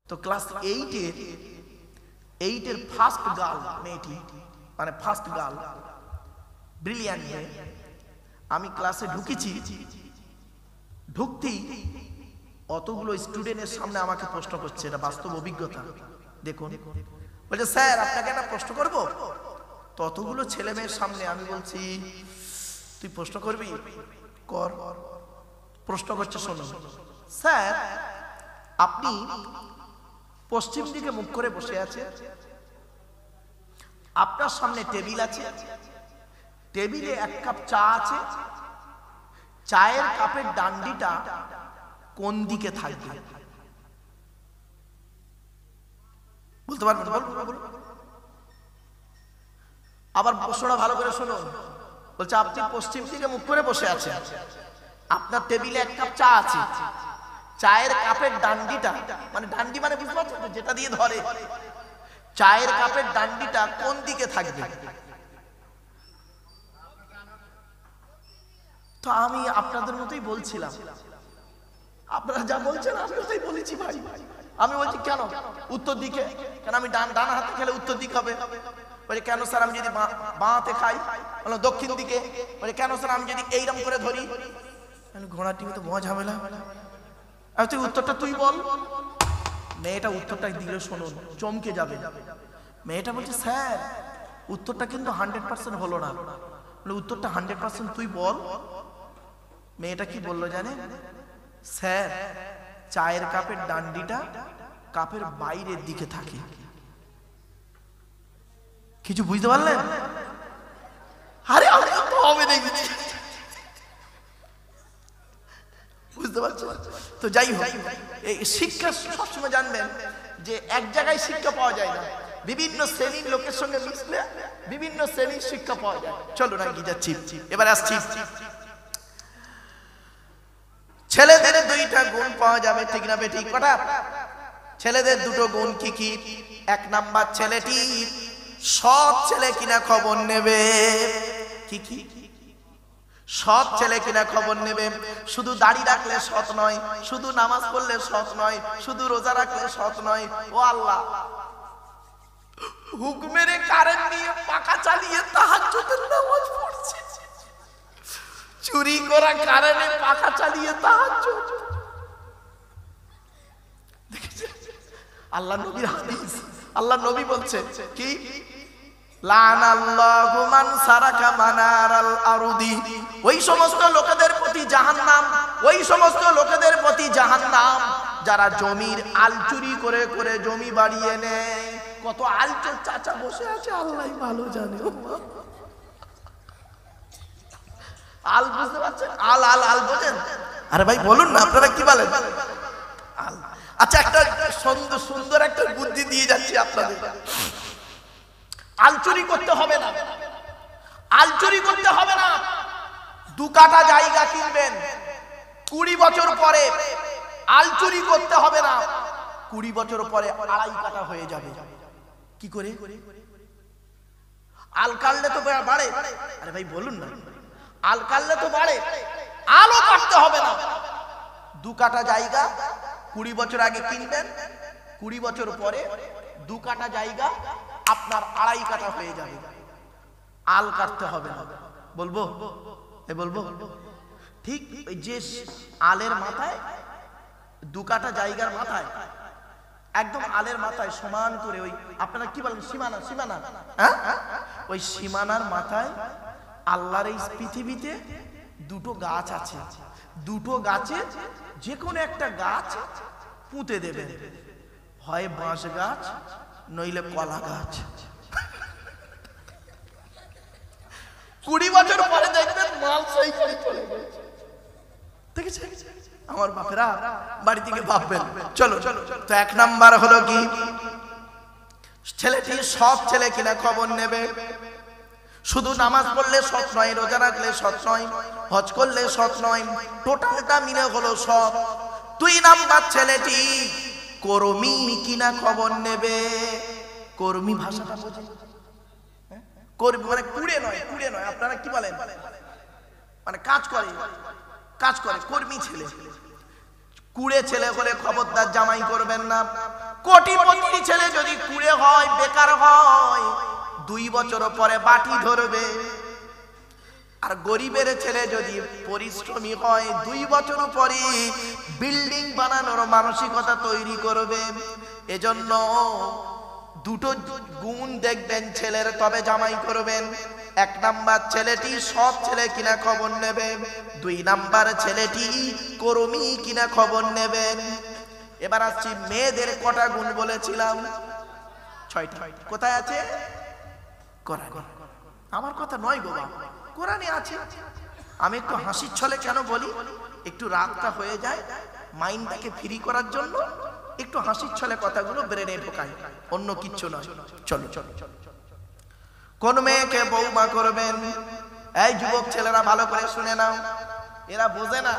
তো ক্লাস 8 এর first girl মেয়েটি, মানে ফার্স্ট গার্ল, ব্রিলিয়ান্ট মেয়ে। আমি ক্লাসে ঢুকেছি, ঢুকতেই অতগুলো স্টুডেন্টের সামনে আমাকে প্রশ্ন করছে। এটা বাস্তব অভিজ্ঞতা। দেখুন, বলছে স্যার আপনাকে একটা প্রশ্ন করব। ততগুলো ছেলে মেয়ের সামনে আমি বলছি তুই প্রশ্ন করবি, কর। প্রশ্ন করছে, শোনো স্যার, আপনি পশ্চিম দিকে মুখ করে বসে আছে, আপনার সামনে টেবিল আছে, টেবিলে 1 কাপ চা আছে, চায়ের কাপের ডান্ডিটা কোন দিকে থাকবে? বলতে পারবেন? আবার প্রশ্নটা ভালো করে শুনুন। বলছে আপনি পশ্চিম দিকে মুখ করে বসে আছেন, আপনার টেবিলে 1 কাপ চা আছে, চায়ের কাপের ডান্ডিটা, মানে ডান্ডি মানে বুঝতে পারছেন তো, যেটা দিয়ে ধরে, চায়ের কাপের ডান্ডিটা কোন দিকে থাকবে? তো আমি আপনাদের মতোই বলছিলাম, আপনারা যা বলছেন আমি তাই বলেছি ভাই। আমি বলছি কেন উত্তর দিকে? কেন আমি ডান হাতে খেলে উত্তর দিক হবে? বলে কেন স্যার আমি যদি বাঁ হাতে খাই? বলে দক্ষিণ দিকে। বলে কেন স্যার আমি যদি এইরকম করে ধরি? ঘোড়া টিভি তো মজা ঝামেলা। আর তুই উত্তরটা তুই বল। মেয়েটা উত্তরটা দিলে শুনুন, চমকে যাবে। মেয়েটা বলছে স্যার উত্তরটা কিন্তু 100% হলো না। বলে উত্তরটা 100% তুই বল। মেয়েটা কি বললো জানে? স্যার চায়ের কাপের ডান্ডিটা কাপের বাইরের দিকে থাকে। কিছু বুঝতে পারলেন? আরে হবে নাকি? বুঝতে পারছেন তো? যাই হোক, এই শিক্ষা সবসময় জানবেন যে এক জায়গায় শিক্ষা পাওয়া যায় না, বিভিন্ন শ্রেণীর লোকের সঙ্গে মিশলে বিভিন্ন শ্রেণীর শিক্ষা পাওয়া যায়। চলো না কি যাচ্ছি, এবার আসছি। ছেলেদের 2টা গুণ পাওয়া যাবে, ঠিক না বেঠিক? কথা, ছেলেদের 2টো গুণ কি কি? 1 নাম্বার, ছেলেটি সৎ ছেলে কিনা খবর নেবে। কি কি? সৎ ছেলে কিনা খবর নেবে। শুধু দাড়ি রাখলে সৎ নয়, শুধু নামাজ পড়লে সৎ নয়, শুধু রোজা রাখলে সৎ নয়। ও আল্লাহ, হুকুমের কারেন্ট নিয়ে পাকা চালিয়ে তাহাজ্জুদের নামাজ পড়ছে, চুরি করা কারণে পাখা চালিয়ে তাহাজ্জুদ। আল্লাহ নবীর হাদিস, আল্লাহ নবী বলছে কি? লানাল্লাহু মান সারাকা মানারাল আরদি। ওই সমস্ত লোকেদের প্রতি জাহান্নাম, ওই সমস্ত লোকেদের প্রতি জাহান্নাম যারা জমির আল চুরি করে করে জমি বাড়িয়ে নেয়। কত আলচোর চাচা বসে আছে আল্লাহই ভালো জানে। আল বুঝতে পারছেন? আল আল আল বোঝেন? আরে ভাই বলুন না, আপনারা কি বলেন? আল। আচ্ছা, একটা সুন্দর একটা বুদ্ধি দিয়ে যাচ্ছি আপনাদের। আল চুরি করতে হবে না, আল চুরি করতে হবে না। 2 কাঠা জায়গা কিনবেন, 20 বছর পরে আল চুরি করতে হবে না, 20 বছর পরে 2.5 কাঠা হয়ে যাবে। কি করে? আল কাটলে তো বাড়ে। আরে ভাই বলুন না, আল কাটলে তো বাড়ে, আলও কাটতে হবে না। 2 কাঠা জায়গা 20 বছর আগে কিনবেন, 20 বছর পরে 2 কাঠা জায়গা আপনার 2.5 কাঠা হয়ে যাবে। আল কাটতে হবে না। বলবো? বলবো ঠিক ওই যে আলের মাথায় 2 কাঠা জায়গার মাথায়, একদম আলের মাথায় সমান করে, ওই আপনারা কি বলেন সীমানা, সীমানা, হ্যাঁ, ওই সীমানার মাথায় আল্লাহর এই পৃথিবীতে 2টো গাছ আছে। 2টো গাছে যে কোনো একটা গাছ পুঁতে দেবেন, হয় বাঁশ গাছ নইলে কলা গাছ। 20 বছর পরে দেখবেন মাল সেই করে চলে গেছে। দেখেছেন আমার বাপেরা? বাড়ি থেকে ভাববেন। চলো তো 1 নাম্বার হলো কি? ছেলেটি সৎ ছেলে কিনা খবর নেবে। শুধু নামাজ পড়লে সৎ নয়, রোজা রাখলে সৎ নয়, হজ করলে সৎ নয়, টোটালটা মিলে হলো সৎ। 2 নাম্বার, ছেলেটি কর্মী কিনা খবর নেবে। কর্মী ভাষাটা বোঝেন? কর্মী মানে কুড়ে নয়, কুড়ে নয়। আপনারা কি বলেন? মানে কাজ করে, কাজ করে, কর্মী ছেলে। কুড়ে ছেলে হলে খবরদার জামাই করবেন না। কোটিপতি ছেলে যদি কুড়ে হয়, বেকার হয়, 2 বছর পরে বাটি ধরবে। আর গরিবের ছেলে যদি পরিশ্রমী হয়, 2 বছর পরে বিল্ডিং বানানোর মানসিকতা তৈরি করবে। এজন্য দুটো গুণ দেখবেন ছেলের, তবে জামাই করবেন। 1 নাম্বার ছেলেটি সৎ ছেলে কিনা খবর নেবেন, 2 নাম্বার ছেলেটি কর্মী কিনা খবর নেবেন। এবার আসছি মেয়েদের কটা গুণ বলেছিলাম? 6টা। কোথায় আছে? কোরআনে। আমার কথা নয় গো বাবা, কোরআনে আছে। আমি একটু হাসির ছলে কেন বলি, একটু রাতটা হয়ে যায়, মাইন্ডটাকে ফ্রি করার জন্য একটু হাসির ছলে কথাগুলো ব্রেনে ঢোকাই, অন্য কিচ্ছু নয়। চলো চলো চলো। কোন মেয়েকে বৌমা করবেন? এই যুবক ছেলেরা ভালো করে শুনে নাও, এরা বোঝে না।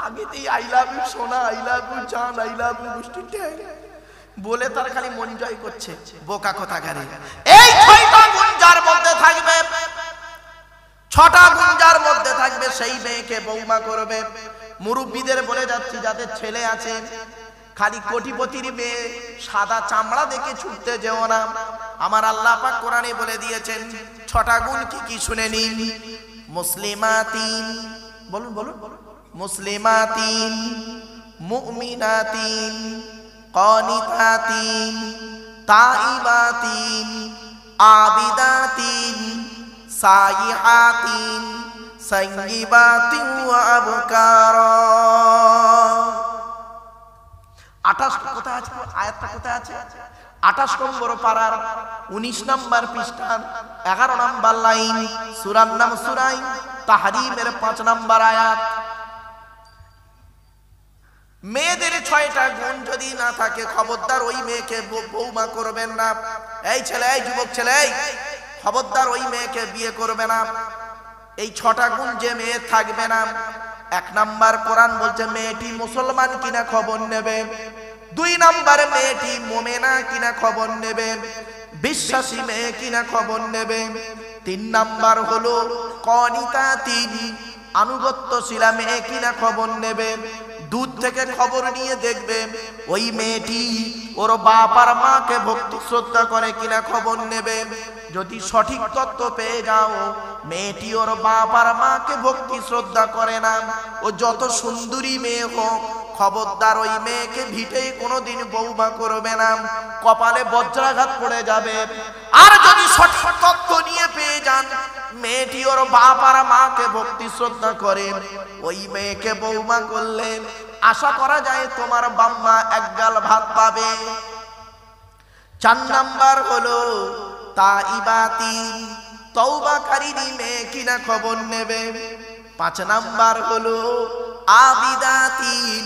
আগেতেই আই লাভ ইউ সোনা, আই লাভ ইউ জান, আই লাভ ইউ মিষ্টি বলে তার খালি মন জয় করছে। বোকা কোথাকারে। এই 6টা গুণ যার মধ্যে থাকবে, 6টা গুণ যার মধ্যে থাকবে, সেই মেয়েকে বৌমা করবে। মুরব্বীদের বলে যাচ্ছি, যাদের ছেলে আছে, খালি কোটিপতির মেয়ে সাদা চামড়া দেখে ছুটতে যেও না। আমার আল্লাহ পাক কোরআনে বলে দিয়েছেন 6টা গুণ কি কি শুনে নিন। মুসলিমাতিন, বলুন বলুন, মুসলিমাতিন, মুমিনাতিন, কানিতাতিন, তাইবাতিন, আবিদাতিন, সাইহাতিন, সাইয়িবাতিন ওয়া আবকারা। 28 কোথায় আছে? আয়াতটা কোথায় আছে? 28 নম্বর পারার 19 নম্বর পৃষ্ঠার 11 নম্বর লাইন, সূরার নাম সূরা তাহরীমের 5 নম্বর আয়াত। মেয়েদের 6টা গুণ যদি না থাকে, খবরদার ওই মেয়েকে বৌমা করবেন না। এই ছেলে, এই যুবক ছেলে, খবরদার ওই মেয়েকে বিয়ে করবে না। এই 6টা গুণ যে মেয়ে থাকবে না, 1 নাম্বার কোরআন বলছে মেয়েটি মুসলমান কিনা খবর নেবে, 2 নাম্বার মেয়েটি মুমিনা কিনা খবর নেবে, বিশ্বাসী মেয়ে কিনা খবর নেবে, 3 নাম্বার হলো কানিতাতিন, আনুগত্যশীলা মেয়ে কিনা খবর নেবে। দূর থেকে খবর নিয়ে দেখবে ওই মেয়েটি ওর বাপ আর মাকে ভক্তি শ্রদ্ধা করে কিনা খবর নেবে। যদি সঠিক তথ্য পেয়ে যাও মেয়েটি ওর বাপ আর মাকে ভক্তি শ্রদ্ধা করে না, ও যত সুন্দরী মেয়ে হোক, খবরদার ওই মেয়েকে ভিটেই কোনোদিন বৌমা করবে না, কপালে বজ্রাঘাত পড়ে যাবে। আর যদি সঠিক তথ্য নিয়ে পেয়ে যান মেয়েটি ওর বাপ আর মাকে ভক্তি শ্রদ্ধা করে, ওই মেয়েকে বৌমা করলে আশা করা যায় তোমার বাম্মা 1 গাল ভাত পাবে। 4 নাম্বার হলো তাইবাতিন, তওবাকারী মেয়ে কিনা খবর নেবে। 5 নাম্বার হলো আবিদাতিন,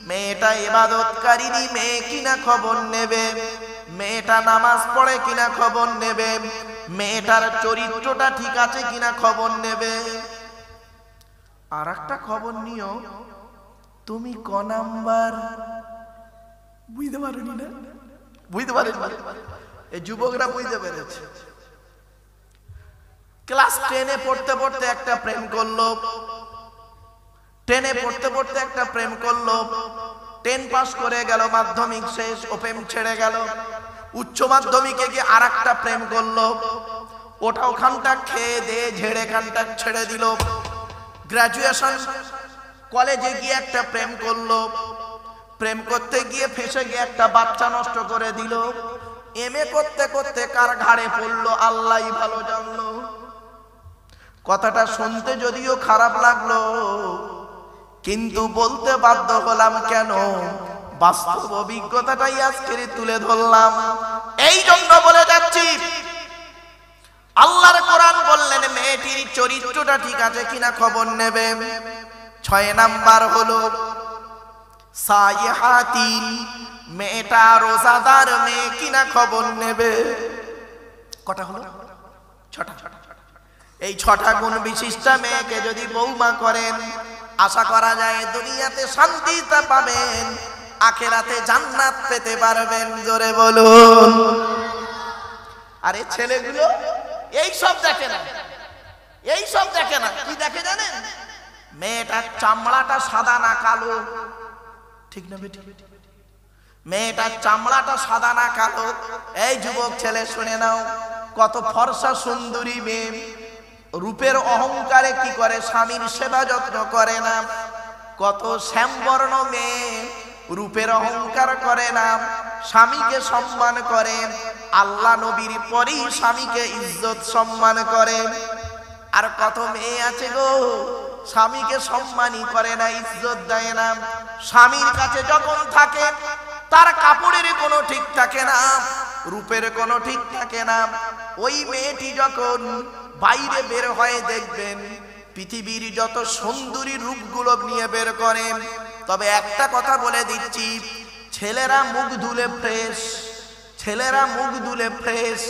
মেয়েটা ইবাদতকারী মেয়ে কিনা খবর নেবে, মেয়েটা নামাজ পড়ে কিনা খবর নেবে, মেয়েটার চরিত্রটা ঠিক আছে কিনা খবর নেবে। আর একটা খবর নিও, তুমি ক নাম্বার? বুঝতে পারোনি না? বুঝতে পারেন? এই যুবকরা বুঝতে পেরেছে। ক্লাস 10-এ পড়তে পড়তে একটা প্রেম করলো, 10-এ পড়তে পড়তে একটা প্রেম করলো, 10 পাস করে গেল, মাধ্যমিক শেষ, ও প্রেম ছেড়ে গেল। উচ্চ মাধ্যমিকে গিয়ে আর একটা প্রেম করলো, ওটাও খানটা খেয়ে দিয়ে ঝেড়ে খানটা ছেড়ে দিল। গ্রাজুয়েশন কলেজে গিয়ে একটা প্রেম করলো, প্রেম করতে গিয়ে ফেঁসে গিয়ে একটা বাচ্চা নষ্ট করে দিল। এমএ করতে করতে কার ঘাড়ে পড়লো আল্লাহই ভালো জানলো। কথাটা শুনতে যদিও খারাপ লাগলো, কিন্তু বলতে বাধ্য হলাম, কেন? বাস্তব অভিজ্ঞতাটাই আজকে তুলে ধরলাম। এই জন্য বলে যাচ্ছি, আল্লাহর কোরআন বললেন মেয়েটির চরিত্রটা ঠিক আছে কিনা খবর নেবে। 6 নাম্বার হলো সাইহাতিন, মেয়েটা রোজাদার মেয়ে কিনা খবর নেবে। কটা হলো? 6টা। এই 6টা গুণ বিশিষ্ট মেয়েকে যদি বৌমা করেন, আশা করা যায় দুনিয়াতে শান্তিটা পাবেন, আখিরাতে জান্নাত পেতে পারবেন। জোরে বলুন। আরে ছেলেগুলো এই সব দেখে না, এই সব দেখে না। কি দেখে জানেন? মেয়েটার চামড়াটা সাদা না কালো, ঠিক না বেটি? মেয়েটার চামড়াটা সাদা না কালো? এই যুবক ছেলে শুনে নাও, কত ফর্সা সুন্দরী মেয়ে, রূপের অহংকারে কি করে, স্বামীর সেবা যত্ন করে না। কত শ্যামবর্ণ মেয়ে, রূপের অহংকার করে না, স্বামীকে সম্মান করে, আল্লাহ নবীর পরেই স্বামীকে ইজ্জত সম্মান করে। আর কত মেয়ে আছে গো, স্বামীকে সম্মানই করে না, ইজ্জত দেয় না। স্বামীর কাছে যখন থাকে তার কাপড়ের কোনো ঠিক থাকে না, রূপের কোনো ঠিক থাকে না। ওই মেয়েটি যখন বাইরে বের হয়ে দেখবেন পৃথিবীর যত সুন্দরী রূপগুলো নিয়ে বের করেন। তবে একটা কথা বলে দিচ্ছি, ছেলেরা মুখ ধুলে ফ্রেশ, ছেলেরা মুখ ধুলে ফ্রেশ,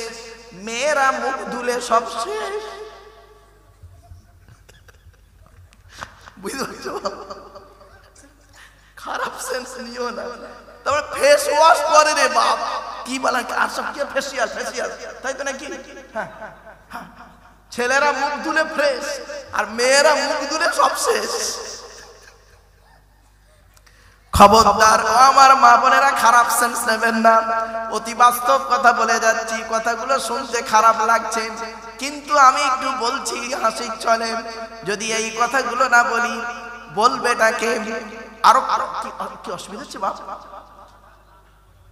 মেয়েরা মুখ ধুলে সব শেষ। বুঝতে খারাপ সেন্স নিও না। তারপরে ফেস ওয়াশ করে রে বাপ, কি বলা আর সব কি ফেসিয়াল ফেসিয়াল, তাই তো নাকি? হ্যাঁ, ছেলেরা মুখ ধুলে ফ্রেশ আর মেয়েরা মুখ ধুলে সব শেষ। খবরদার ও আমার মা বোনেরা, খারাপ সেন্স নেবেন না। অতি বাস্তব কথা বলে যাচ্ছি, কথাগুলো শুনতে খারাপ লাগছে, কিন্তু আমি একটু বলছি হাসির চলে। যদি এই কথাগুলো না বলি বলবেটাকে? আরো আরো কি অসুবিধা হচ্ছে বাপ?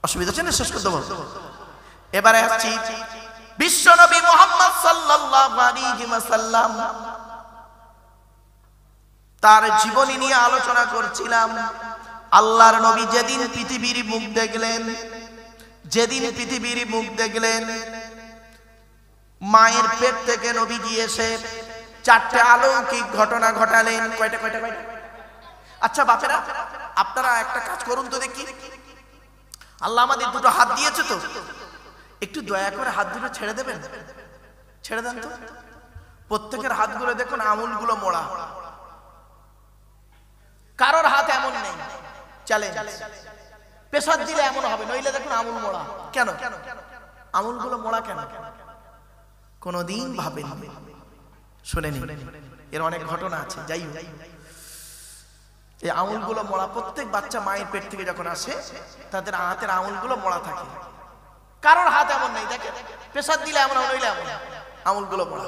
অসুবিধা হচ্ছে না? শেষ করতে বল। এবারে আসছি বিশ্বনবী মুহাম্মদ সাল্লাল্লাহু আলাইহি ওয়াসাল্লাম, তার জীবনী নিয়ে আলোচনা করছিলাম। আল্লাহর নবী যেদিন পৃথিবীর মুখ দেখলেন, যেদিন পৃথিবীর মুখ দেখলেন, মায়ের পেট থেকে নবীজি এসে চারটে অলৌকিক ঘটনা ঘটালেন। কয়টা কয়টা কয়টা? আচ্ছা বাপেরা, আপনারা একটা কাজ করুন তো দেখি, আল্লাহ আমাদের দুটো হাত দিয়েছে তো, একটু দয়া করে হাত দুটো ছেড়ে দেবেন, ছেড়ে দেন তো। প্রত্যেকের হাতগুলো দেখুন আঙুলগুলো মোড়া, কারোর হাত এমন নেই। চ্যালেঞ্জ, প্রেসার দিলে এমন হবে, নইলে দেখুন আঙুল মোড়া। কেন আঙুলগুলো মোড়া কেন? কোনদিন ভাবেন? শুনেন, এর অনেক ঘটনা আছে। যাই হোক, এই আঙুলগুলো মোড়া, প্রত্যেক বাচ্চা মায়ের পেট থেকে যখন আসে তাদের হাতের আঙুলগুলো মোড়া থাকে। কারোর হাত এমন নেই, দেখেন প্রেসার দিলে এমন, নইলে এমন, আঙুলগুলো মোড়া।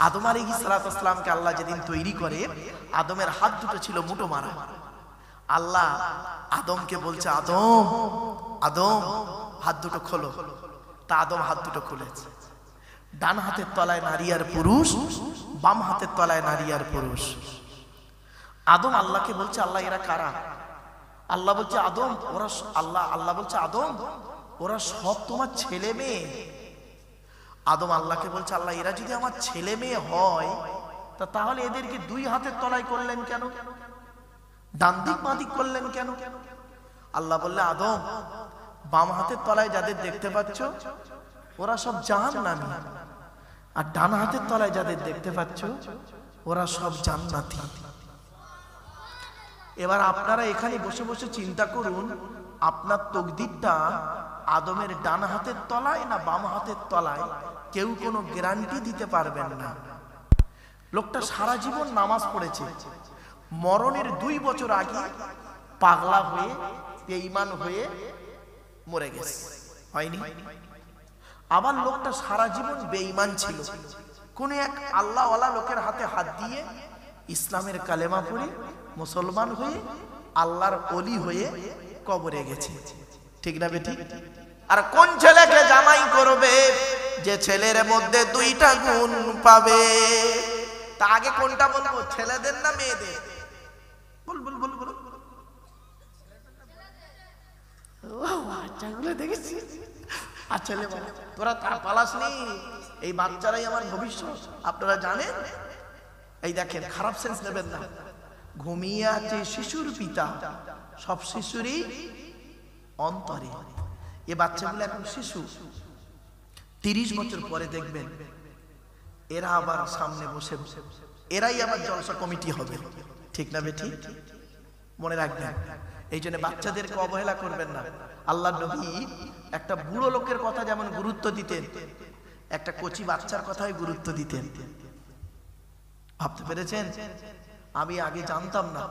আদম আলাইহিস সালামকে আল্লাহ যেদিন তৈরি করে, আদমের হাত দুটো ছিল মুঠো মারা। আল্লাহ আদমকে বলছে, আদম আদম হাত দুটো খোলো। তা আদম হাত দুটো খুলেছে। ডান হাতের তলায় নারী আর পুরুষ, বাম হাতের তলায় নারী আর পুরুষ। আদম আল্লাহকে বলছে, আল্লাহ এরা কারা? আল্লাহ বলছে, আদম ওরা, আল্লাহ বলছে, আদম ওরা সব তোমার ছেলে মেয়ে। আদম আল্লাহকে বলছে, আল্লাহ এরা যদি আমার ছেলে মেয়ে হয় তাহলে এদেরকে দুই হাতের তলায় করলেন কেন? ডান দিক বাঁ দিক করলেন কেন? আল্লাহ বললে, আদম বাম হাতের তলায় যাদের দেখতে পাচ্ছ ওরা সব জাহান্নামী, আর ডান হাতের তলায় যাদের দেখতে পাচ্ছ ওরা সব জান্নাতি। এবার আপনারা এখানে বসে বসে চিন্তা করুন, আপনার তকদিরটা আদমের ডান হাতের তলায় না বাম হাতের তলায়, কেউ কোনো গ্যারান্টি দিতে পারবেন না। লোকটা সারা জীবন নামাজ পড়েছে, মরণের 2 বছর আগে পাগলা হয়ে বেঈমান হয়ে মরে গেছে, হয়নি? আবার লোকটা সারা জীবন বেঈমান ছিল, কোন এক আল্লাহওয়ালা লোকের হাতে হাত দিয়ে ইসলামের কালেমা পড়ে মুসলমান হয়ে আল্লাহর ওলি হয়ে কবরে গেছে, ঠিক না বেঠিক? আর কোন ছেলেকে জামাই করবে যে ছেলের মধ্যে 2টা গুণ পাবে? তা আগে কোনটা বলবো, ছেলেদের না মেয়েদের? বল বল বল বল। বাচ্চাগুলো দেখেছি, আর ছেলে বলে তোরা তা পালাসনি, এই বাচ্চারাই আমার ভবিষ্যৎ, আপনারা জানেন। এই দেখেন, খারাপ সেন্স নেবেন না। ঘুমিয়ে আছে শিশুর পিতা, সব শিশুরই অন্তরে। এ বাচ্চাগুলো এখন শিশু, 30 বছর পরে দেখবেন এরা আবার সামনে বসে, এরাই আবার জলসা কমিটি হবে, ঠিক না বেঠি? মনে রাখবেন, এই জন্য বাচ্চাদেরকে অবহেলা করবেন না। আল্লাহ নবী একটা বুড়ো লোকের কথা যেমন গুরুত্ব দিতেন, একটা কচি বাচ্চার কথাই গুরুত্ব দিতেন। ভাবতে পেরেছেন? আমি আগে জানতাম না,